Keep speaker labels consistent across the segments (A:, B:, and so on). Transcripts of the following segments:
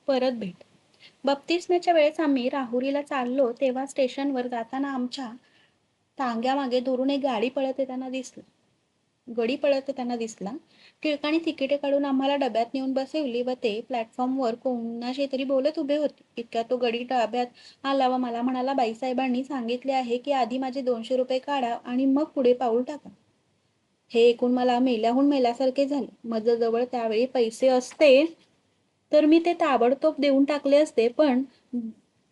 A: परत भेट. बप्तिस्म्याच्या वेळेस आम्ही राहुरीला चाललो तेव्हा स्टेशनवर जाताना आमच्या टांग्यामागे दुरून एक गडी पळत येताना दिसला. टिळकाने तिकिटे काढून आम्हाला डब्यात नेऊन बसवली व ते प्लॅटफॉर्मवर कोणाशी तरी बोलत उभे होते. इतक्यात तो गडी डब्यात आला व मला म्हणाला, बाईसाहेबांनी सांगितले आहे की आधी माझे 200 रुपये काढा आणि मग पुढे पाऊल टाका. हे ऐकून मला मेल्याहून मेल्यासारखे झाले. माझ्याजवळ त्यावेळी पैसे असते तर मी ते ताबडतोब देऊन टाकले असते, पण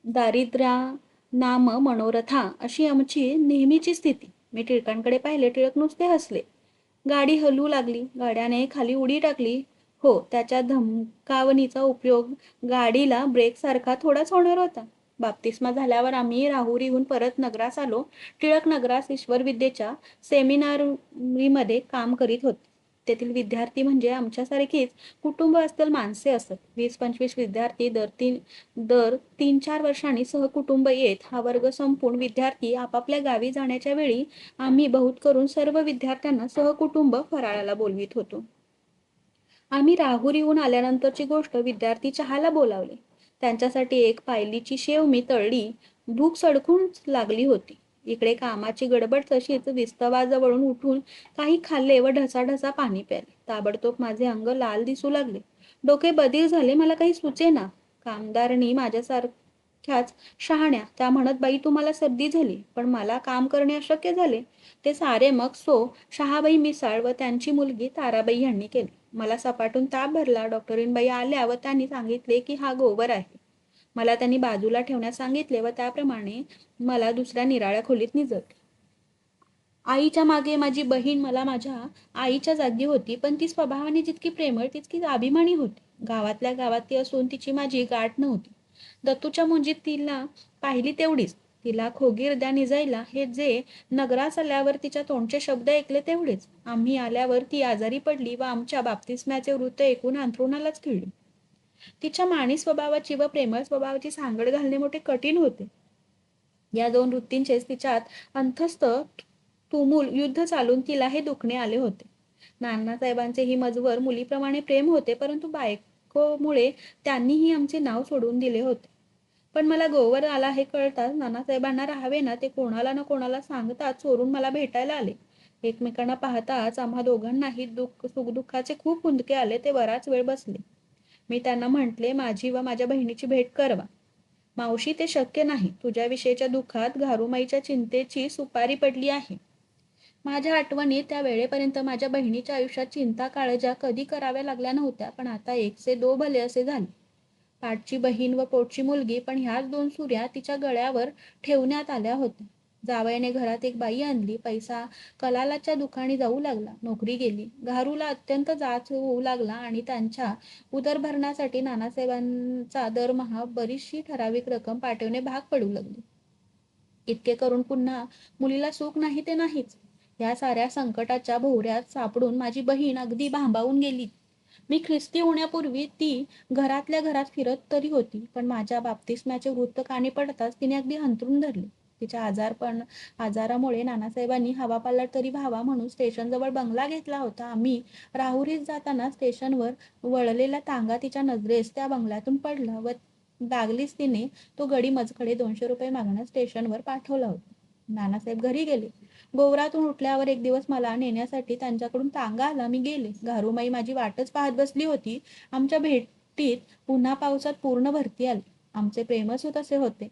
A: दारिद्र्या नाम मनोरथा अशी आमची नेहमीची स्थिती. मी टिळकांकडे पाहिले. टिळक नुसते हसले. गाडी हलू लागली. गाड्याने खाली उडी टाकली. हो, त्याच्या धमकावणीचा उपयोग गाडीला ब्रेकसारखा थोडाच होणार होता. बाप्तिस्मा झाल्यावर आम्ही राहुरीहून परत नगरास आलो. टिळक नगरास ईश्वरविद्येच्या सेमिनारीमध्ये काम करीत होते. तेथील विद्यार्थी म्हणजे आमच्यासारखीच कुटुंब असतील माणसे असत. 20-25 विद्यार्थी दर 3-4 वर्षांनी सहकुटुंब येत. हा वर्ग संपून विद्यार्थी आपापल्या गावी जाण्याच्या वेळी आम्ही बहुत करून सर्व विद्यार्थ्यांना सहकुटुंब फराळाला बोलवित होतो. आम्ही राहुरीहून आल्यानंतरची गोष्ट. विद्यार्थी चहाला बोलावले. त्यांच्यासाठी एक पायलीची शेव मी तळली. भूक सडकून लागली होती. इकडे कामाची गडबड. तशीच विस्तवाजवळून उठून काही खाल्ले व ढसाढसा पाणी प्याले. ताबडतोब माझे अंग लाल दिसू लागले. डोके बधीर झाले. मला काही सुचेना. कामदारणी माझ्यासारख्याच शहाण्या. त्या म्हणत, बाई तुम्हाला सर्दी झाली. पण मला काम करणे अशक्य झाले. ते सारे मग शहाबाई मिसाळ व त्यांची मुलगी ताराबाई यांनी केले. मला सपाटून ताप भरला. डॉक्टरीणबाई आल्या व त्यांनी सांगितले की हा गोवर आहे. मला त्यांनी बाजूला ठेवण्यास सांगितले व त्याप्रमाणे मला दुसऱ्या निराळ्या खोलीत निजवले. आईच्या मागे माझी बहीण मला माझ्या आईच्या जागी होती, पण ती स्वभावाने जितकी प्रेमळ तितकीच अभिमानी होती. गावातल्या गावात ती असून तिची माझी गाठ नव्हती. दत्तूच्या मुंजीत तिला पाहिली तेवढीच. तिला खोगीरद्या निजायला हे जे नगरास आल्यावर तिच्या तोंडचे शब्द ऐकले तेवढेच. आम्ही आल्यावर ती आजारी पडली व आमच्या बाप्तिस्म्याचे वृत्त ऐकून अंथरुणालाच खिळली. तिच्या माणी स्वभावाची व प्रेमळ स्वभावाची सांगड घालणे मोठे कठीण होते. या दोन वृत्तींचेच तिच्यात अंतस्थ तुमुल युद्ध चालून तिला हे दुखणे आले होते. नानासाहेबांचे ही मजवर मुलीप्रमाणे प्रेम होते, परंतु बायकोमुळे त्यांनीही आमचे नाव सोडून दिले होते. पण मला गोवर आला हे कळताच नानासाहेबांना राहावे ना ते कोणाला ना कोणाला सांगताच चोरून मला भेटायला आले. एकमेकांना पाहताच आम्हा दोघांनाही सुखदुःखाचे खूप हुंदके आले. ते बराच वेळ बसले. मी त्यांना म्हटले, माझी व माझ्या बहिणीची भेट करवा. मावशी, ते शक्य नाही. तुझ्याविषयीच्या दुःखात घारुमाईच्या चिंतेची सुपारी पडली आहे. माझ्या आठवणीत त्या वेळेपर्यंत माझ्या बहिणीच्या आयुष्यात चिंता काळज्या कधी कराव्या लागल्या नव्हत्या, पण आता एक से दो भले असे झाले. पाठची बहीण व पोटची मुलगी, पण ह्याच दोन सुऱ्या तिच्या गळ्यावर ठेवण्यात आल्या होत्या. जावयाने घरात एक बाई आणली. पैसा कलालाच्या दुकानी जाऊ लागला. नोकरी गेली. घारूला अत्यंत जाच होऊ लागला आणि त्यांच्या उदरभरणासाठी नानासाहेबांचा दरमहा बरीचशी ठराविक रक्कम पाठवणे भाग पडू लागले. इतके करून पुन्हा मुलीला सुख नाही ते नाहीच. या साऱ्या संकटाच्या भोवऱ्यात सापडून माझी बहीण अगदी भांबावून गेली. मी ख्रिस्ती होण्यापूर्वी ती घरातल्या घरात फिरत तरी होती, पण माझ्या बाप्तिस्म्याचे वृत्त कानी पडताच तिने अगदी अंथरूण धरले. तिच्या आजारामुळे नानासाहेबांनी हवापालट तरी व्हावा म्हणून स्टेशनजवळ बंगला घेतला होता. आम्ही राहुरीत जाताना स्टेशनवर वळलेला तांगा तिच्या नजरेस त्या बंगल्यातून पडला व लागलीच तिने तो गडी मजकडे 200 रुपये मागण्यास स्टेशनवर पाठवला होता. नानासाहेब घरी गेले. गोवरातून उठल्यावर एक दिवस मला नेण्यासाठी त्यांच्याकडून तांगा आला. मी गेले. घारुमाई माझी वाटच पाहत बसली होती. आमच्या भेटीत पुन्हा पावसात पूर्ण भरती आली. आमचे प्रेमच तसे होते.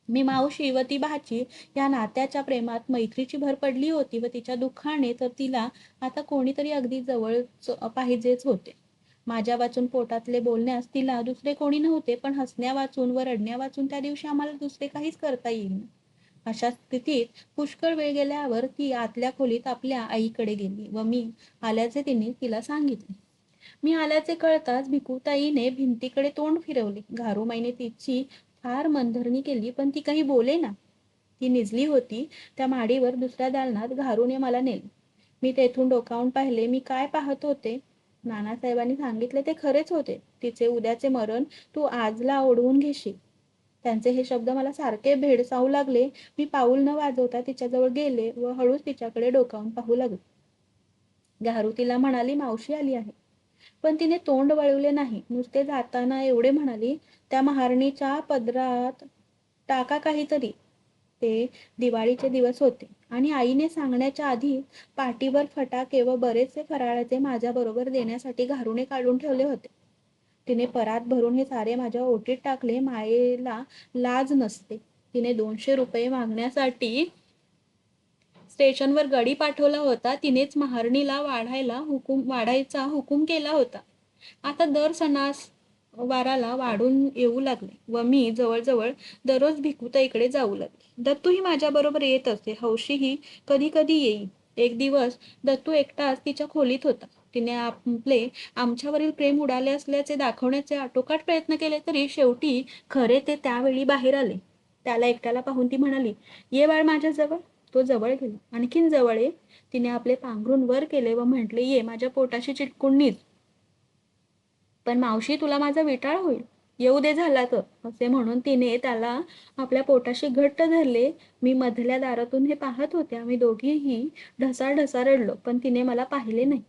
A: मी मावशी व ती भाची या नात्याच्या प्रेमात मैत्रीची भर पडली होती व तिच्या दुःखाने तर तिला आता कोणीतरी अगदी जवळच पाहिजेच होते. माझ्या वाचून पोटातले बोलण्यास तिला दुसरे कोणी नव्हते, पण हसण्या वाचून व रडण्या वाचून त्या दिवशी आम्हाला दुसरे काहीच करता येईल. अशा स्थितीत पुष्कळ वेळ गेल्यावर ती आतल्या खोलीत आपल्या आईकडे गेली व मी आल्याचे तिने तिला सांगितले. मी आल्याचे कळताच भिकूताईने भिंतीकडे तोंड फिरवले. घारुमाईने तिची फार मनधरणी केली, पण ती काही बोलेना. ती निजली होती त्या माडीवर दुसऱ्या दालनात. घारूने मला नेले. मी तेथून डोकावून पाहिले. मी काय पाहत होते? नानासाहेबांनी सांगितले ते खरेच होते. तिचे उद्याचे मरण तू आजला ओढवून घेशील. त्यांचे हे शब्द मला सारखे भेडसावू लागले. मी पाऊल न वाजवता तिच्याजवळ गेले व हळूच तिच्याकडे डोकावून पाहू लागले. घारू तिला म्हणाली, मावशी आली आहे. पण तिने तोंड वळवले नाही. नुसते जाताना एवढे म्हणाली, त्या महारणीच्या पदरात टाका काहीतरी. ते दिवाळीचे दिवस होते आणि आईने सांगण्याच्या आधी पाटीवर फटाके व बरेचसे फराळाचे माझ्याबरोबर देण्यासाठी घारुणे काढून ठेवले होते. तिने परात भरून हे सारे माझ्या ओटीत टाकले. मायेला लाज नसते. तिने 200 रुपये मागण्यासाठी स्टेशनवर गडी पाठवला होता. तिनेच महारणीला वाढायचा हुकूम केला होता. आता दर सणास वाराला वाढून येऊ लागले व मी जवळजवळ दररोज भिकुताईकडे जाऊ लागले. दत्तूही माझ्याबरोबर येत असे. हौशीही कधी कधी येई. एक दिवस दत्तू एकटाच तिच्या खोलीत होता. तिने आमच्यावरील प्रेम उडाले असल्याचे दाखवण्याचे आटोकाट प्रयत्न केले, तरी शेवटी खरे ते त्यावेळी बाहेर आले. त्याला एकट्याला पाहून ती म्हणाली, ये बाळ माझ्या जवळ. तो जवळ गेला. आणखीन जवळ ये. तिने आपले पांघरून वर केले व म्हटले, ये माझ्या पोटाशी चिटकून निज. पण मावशी, तुला माझा विटाळ होईल. येऊ दे झाला तर, असे म्हणून तिने त्याला आपल्या पोटाशी घट्ट धरले. मी मधल्या दारातून हे पाहत होते. आम्ही दोघीही ढसाढसा रडलो, पण तिने मला पाहिले नाही.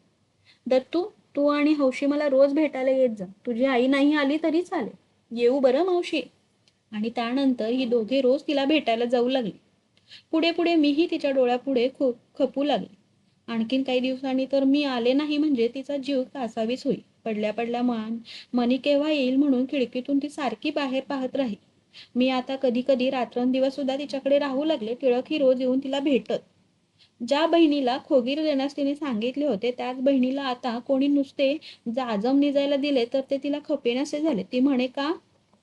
A: दत्तू, तू आणि हौशी मला रोज भेटायला येत जा. तुझी आई नाही आली तरी चालेल. येऊ बरं मावशी. आणि त्यानंतर ही दोघे रोज तिला भेटायला जाऊ लागली. पुढे पुढे मीही तिच्या डोळ्यापुढे खपू लागले. आणखीन काही दिवसांनी तर मी आले नाही म्हणजे तिचा जीव कासावीस होई. पडल्या पडल्या मनी केव्हा येईल म्हणून खिडकीतून ती सारखी बाहेर पाहत राही. मी आता कधी कधी रात्रंदिवस सुद्धा तिच्याकडे राहू लागले. टिळक ही रोज येऊन तिला भेटत. ज्या बहिणीला खोगीर देण्यास तिने सांगितले होते, त्याच बहिणीला आता कोणी नुसते जाजम निजायला दिले तर ते तिला खपेनासे झाले. ती म्हणे,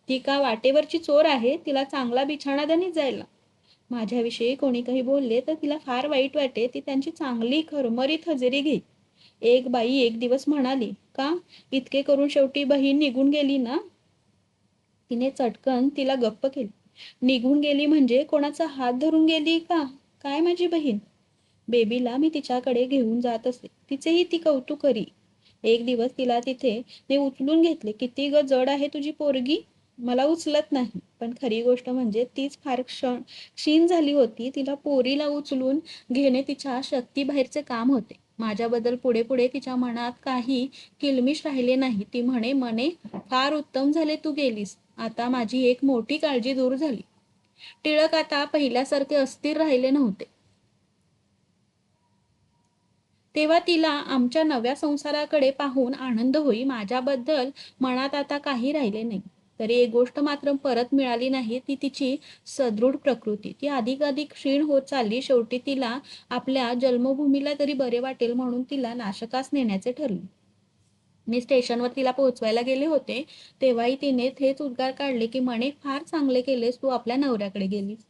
A: ती का वाटेवरची चोर आहे? तिला चांगला बिछाणा द्या निजायला. माझ्याविषयी कोणी काही बोलले तर तिला फार वाईट वाटे. ती त्यांची चांगली खरमरीत हजेरी घेई. एक बाई एक दिवस म्हणाली, इतके करून शेवटी बहीण निघून गेली ना? तिने चटकन तिला गप्प केली. निघून गेली म्हणजे कोणाचा हात धरून गेली का काय माझी बहीण? बेबीला मी तिच्याकडे घेऊन जात असे. तिचेही ती कौतुक करी. एक दिवस तिला तिथे ते उचलून घेतले. किती ग जड आहे तुझी पोरगी. मला उचलत नाही. पण खरी गोष्ट म्हणजे तीच फार क्षीण झाली होती. तिला पोरीला उचलून घेणे तिच्या शक्तीबाहेरचे काम होते. माझ्याबद्दल पुढे पुढे तिच्या मनात काही किलमिश राहिले नाही. ती म्हणे, फार उत्तम झाले तू गेलीस. आता माझी एक मोठी काळजी दूर झाली. टिळक आता पहिल्यासारखे अस्थिर राहिले नव्हते. तेव्हा तिला आमच्या नव्या संसाराकडे पाहून आनंद होई. माझ्याबद्दल मनात आता काही राहिले नाही. तरी एक गोष्ट मात्र परत मिळाली नाही, ती तिची सदृढ प्रकृती. ती अधिकाधिक क्षीण होत चालली. शेवटी तिला आपल्या जन्मभूमीला तरी बरे वाटेल म्हणून तिला नाशकास नेण्याचे ठरले. मी स्टेशनवर तिला पोहोचवायला गेले होते, तेव्हाही तिने थेच उद्गार काढले की, म्हणे, फार चांगले केलेस तू आपल्या नवऱ्याकडे गेलीस.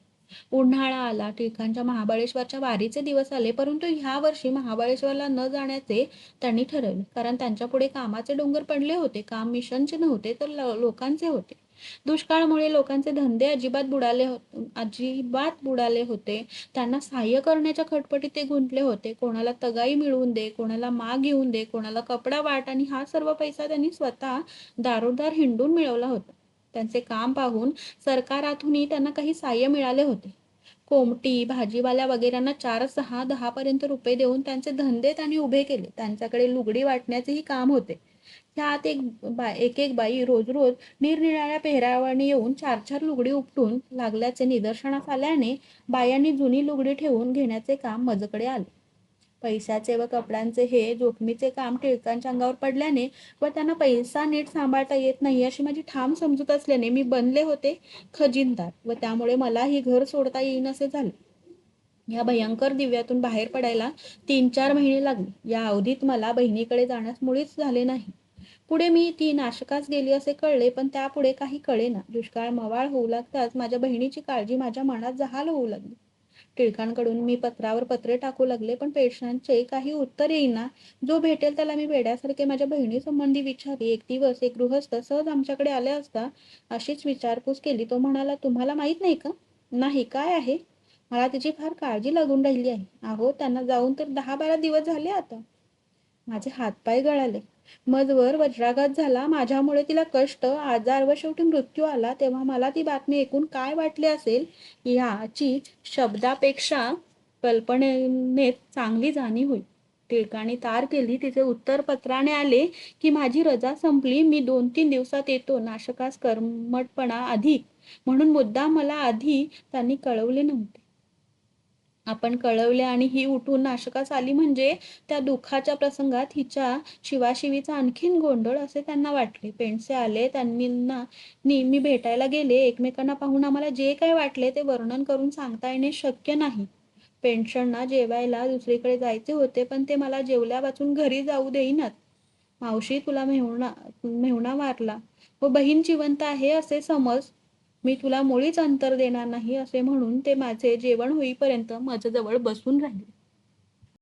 A: उन्हाळा आला. टिळकांच्या महाबळेश्वरच्या वारीचे दिवस आले. परंतु ह्या वर्षी महाबळेश्वरला न जाण्याचे त्यांनी ठरवले. कारण त्यांच्या पुढे कामाचे डोंगर पडले होते. काम मिशनचे नव्हते तर लोकांचे होते. दुष्काळामुळे लोकांचे धंदे अजिबात बुडाले होते. त्यांना सहाय्य करण्याच्या खटपटीत ते गुंतले होते. कोणाला तगाई मिळवून दे, कोणाला माग घेऊन दे, कोणाला कपडा वाट, आणि हा सर्व पैसा त्यांनी स्वतः दारोदार हिंडून मिळवला होता. त्यांचे काम पाहून सरकारातूनही त्यांना काही सहाय्य मिळाले होते. कोमटी, भाजीवाल्या वगैरेंना 4, 6, 10 पर्यंत रुपये देऊन त्यांचे धंदे त्यांनी उभे केले. त्यांच्याकडे लुगडी वाटण्याचेही काम होते. त्यात एक एक बाई रोज रोज निरनिराळ्या पेहरावाने येऊन 4 लुगडी उपटून लागल्याचे निदर्शनास आल्याने बायांनी जुनी लुगडी ठेवून घेण्याचे काम माझ्याकडे आले. पैशाचे व कपड्यांचे हे जोखमीचे काम टिळकांच्या अंगावर पडल्याने व त्यांना पैसा नीट सांभाळता येत नाही अशी माझी ठाम समजूत असल्याने मी बनले होते खजिनदार, व त्यामुळे मलाही घर सोडता येईनसे झाले. या भयंकर दिव्यातून बाहेर पडायला 3-4 महिने लागले. या अवधीत मला बहिणीकडे जाण्यास मुळीच झाले नाही. पुढे मी ती नाशकास गेली असे कळले, पण त्यापुढे काही कळेना. दुष्काळ मवाळ होऊ लागताच माझ्या बहिणीची काळजी माझ्या मनात जहाल होऊ लागली. टिळकांकडून मी पत्रावर पत्रे टाकू लागले, पण पेशंटचे काही उत्तर येईना. जो भेटेल त्याला मी वेड्यासारखे माझ्या बहिणी संबंधी विचारले. एक दिवस एक गृहस्थ सहज आमच्याकडे आले असता अशीच विचारपूस केली. तो म्हणाला, तुम्हाला माहित नाही का? नाही, काय आहे? मला तिची फार काळजी लागून राहिली आहे. अहो, त्यांना जाऊन तर 10-12 दिवस झाले आता. माझे हातपाय गळाले. मजवर वज्राघात झाला. माझ्यामुळे तिला कष्ट, आजार व शेवटी मृत्यू आला. तेव्हा मला ती बातमी ऐकून काय वाटले असेल याची शब्दापेक्षा कल्पनेत चांगली जाणीव होईल. टिळकाने तार केली. तिचे उत्तर पत्राने आले की माझी रजा संपली. मी 2-3 दिवसात येतो. नाशकास कर्मठपणा अधिक म्हणून मुद्दाम मला आधी त्यांनी कळवले नव्हते. आपण कळवले आणि ही उठून नाशकास आली म्हणजे त्या दुःखाच्या प्रसंगात हिच्या शिवाशिवीचा आणखीन गोंधळ असे त्यांना वाटले. पेंडसे आले. त्यांना मी भेटायला गेले. एकमेकांना पाहून आम्हाला जे काही वाटले ते वर्णन करून सांगता येणे शक्य नाही. पेन्शनना जेवायला दुसरीकडे जायचे होते, पण ते मला जेवल्यावाचून घरी जाऊ देईनात. मावशी, तुला मेहुणा मारला व बहीण जिवंत आहे असे समज. मी तुला मुळीच अंतर देणार नाही असे म्हणून ते माझे जेवण होईपर्यंत माझ्याजवळ बसून राहिले.